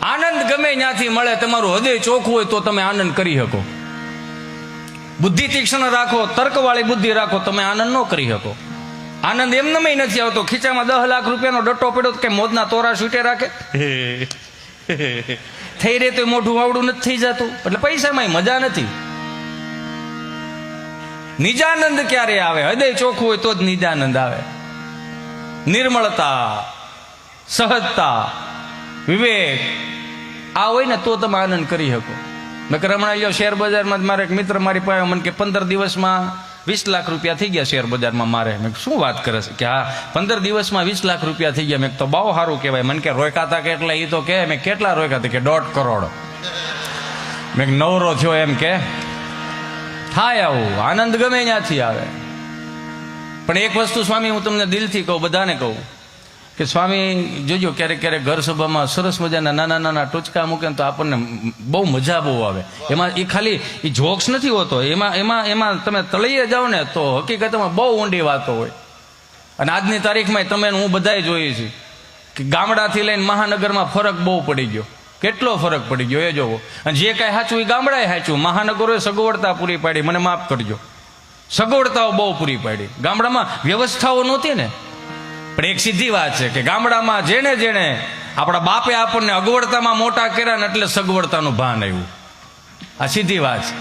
આનંદ ગમે ત્યાંથી મળે, તમારું હૃદય ચોખ્ખું હોય તો તમે આનંદ કરી શકો. બુદ્ધિ તીક્ષ્ણ રાખો, તર્કવાળી બુદ્ધિ રાખો, તમે આનંદ ન કરી શકો. આનંદ એમને નથી આવતો. ખીચામાં 10 લાખ રૂપિયાનો ડટ્ટો પડ્યો કે મોજના તોરા છૂટે રાખે થઈ રહે તો મોઢું આવડું નથી થઈ જતું. એટલે પૈસામાં મજા નથી. નિજાનંદ ક્યારે આવે? હૃદય ચોખ્ખું હોય તો જ નિજાનંદ આવે. નિર્મળતા, સહજતા, વિવેક આ હોય ને તો તમે આનંદ કરી શકો. મેં હમણાં શેર બજારમાં મારે એક મિત્ર મારી પાસે મને કે 15 દિવસમાં 20 લાખ રૂપિયા થઈ ગયા શેર બજારમાં મારે. મેં શું વાત કરે છે કે હા 15 દિવસમાં 20 લાખ રૂપિયા થઈ ગયા. મેં તો બહુ સારું કહેવાય. મને કે રોક્યા હતા કેટલા? એ તો કે મેં કેટલા રોક્યા હતા? કે 1.5 કરોડ. મેં નવરો થયો એમ કે થાય આવું. આનંદ ગમે ત્યાંથી આવે. પણ એક વસ્તુ સ્વામી હું તમને દિલથી કહું, બધાને કહું કે સ્વામી જોજો ક્યારેક ક્યારેક ઘર સભામાં સરસ મજાના નાના નાના ટૂચકા મૂકે તો આપણને બહુ મજા બહુ આવે. એમાં એ ખાલી એ જોક્સ નથી હોતો, એમાં તમે તળીએ જાઓ ને તો હકીકતમાં બહુ ઊંડી વાતો હોય. અને આજની તારીખમાં તમે હું બધાએ જોઈએ છીએ કે ગામડાથી લઈને મહાનગરમાં ફરક બહુ પડી ગયો. કેટલો ફરક પડી ગયો એ જોવો. અને જે કાંઈ સાચું એ ગામડાએ સાચું. મહાનગરોએ સગવડતા પૂરી પાડી, મને માફ કરજો, સગવડતાઓ બહુ પૂરી પાડી. ગામડામાં વ્યવસ્થાઓ નહોતી ને. પણ એક સીધી વાત છે કે ગામડામાં જેણે જેણે આપણા બાપે આપણને અગવડતામાં મોટા કર્યા ને એટલે સગવડતાનું ભાન આવ્યું. આ સીધી વાત છે.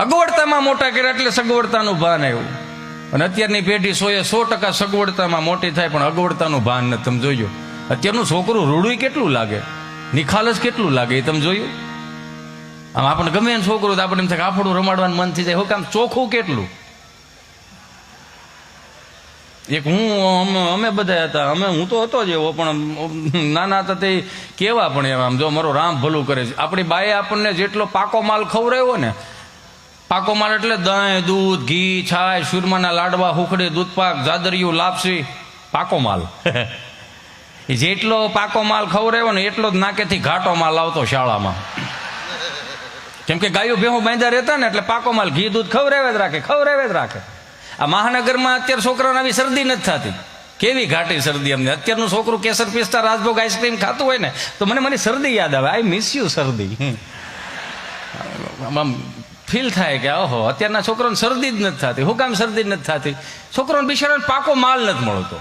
અગવડતામાં મોટા કર્યા એટલે સગવડતાનું ભાન આવ્યું. અને અત્યારની પેઢી 100% સગવડતામાં મોટી થાય પણ અગવડતાનું ભાન નથી. તમે જોયું અત્યારનું છોકરું રૂડું કેટલું લાગે, નિખાલસ કેટલું લાગે એ તમે જોયું? આમ આપણને ગમે એને છોકરું તો આપણે એમ થાય આપણું રમાડવાનું મન થઈ જાય. હું કામ ચોખ્ખું કેટલું. એક અમે બધા હતા, હું તો હતો જ એવો, પણ નાના હતા તે કેવા પણ એવા. આમ જો મારો રામ ભલું કરે છે. આપણી બાએ આપણને જેટલો પાકો માલ ખવડાવ્યો ને, પાકો માલ એટલે દહીં, દૂધ, ઘી, છાશ, સુરમાના લાડવા, હુખડી, દૂધપાક, જાદરિયું, લાપસી, પાકો માલ. જેટલો પાકો માલ ખવડાવ્યો ને એટલો જ નાકેથી ઘાટો માલ આવતો શાળામાં. કેમ કે ગાયો ભેહું બાંધ્યા રહેતા ને એટલે પાકો માલ ઘી દૂધ ખવડાવે જ રાખે. આ મહાનગરમાં અત્યારે છોકરાને આવી શરદી નથી થતી. કેવી ઘાટી શરદી અમને. અત્યારનું છોકરું કેસર પિસ્તા રાજભોગ આઈસ્ક્રીમ ખાતું હોય ને તો મને શરદી યાદ આવે. આઈ મિસ યુ શરદી. આમ ફીલ થાય કે ઓહો અત્યારના છોકરાને શરદી જ નથી થતી. હું કામ શરદી જ નથી થતી? છોકરાને બિચારાને પાકો માલ નથી મળતો.